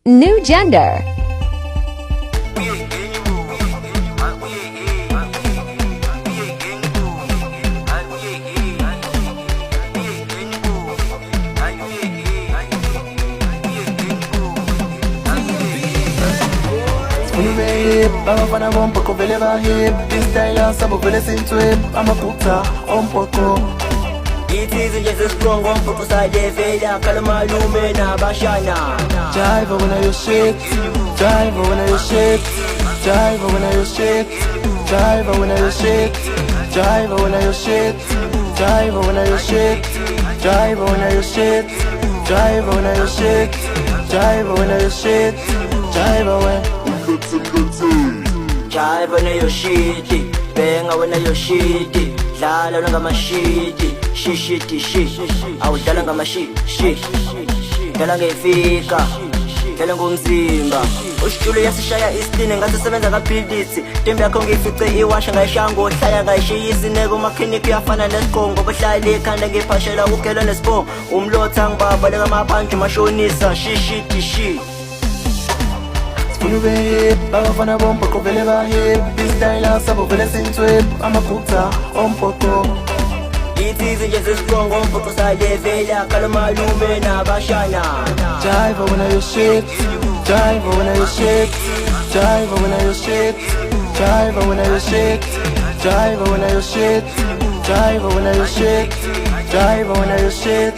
New gender. Hip, abafana bompoko vele bahip istyle sabo vele sintwip amaphutha ompoko Ithizi nje sesistrong ompoko sayevela kala malume nabashana Jive when you shit Jive when you shit Jive when you shit Jive when you shit Jive when you shit Jive when you shit Jive when you shit Jive when you shit Jive when you shit Jive when Jive when you shitty Benga when you shitty Dlala ngama shitty Shishiti shish Awudlala ngama shish Dlala ngefika Dlala ngomzimba Ushitulo yasishaya istini ngathi sebenza kaphilisi Tembe yakho ngifice iwasha ngayishango hlaya ngayishiyisi neko makliniki yafana nesigongo Bahlala ekhanda ngephashela ukela nesibongo Umlotha ngibabaleka amaphanju mashonisa Shishiti shish Hip, abafana bompoko vele bahip istyle sabo vele sintwip amaphutha ompoko Ithizi nje sesistrong ompoko sayevela kala malume nabashana Jive when you shit Jive when you shit Jive when you shit Jive when you shit Jive when you shit Jive when you shit Jive when you shit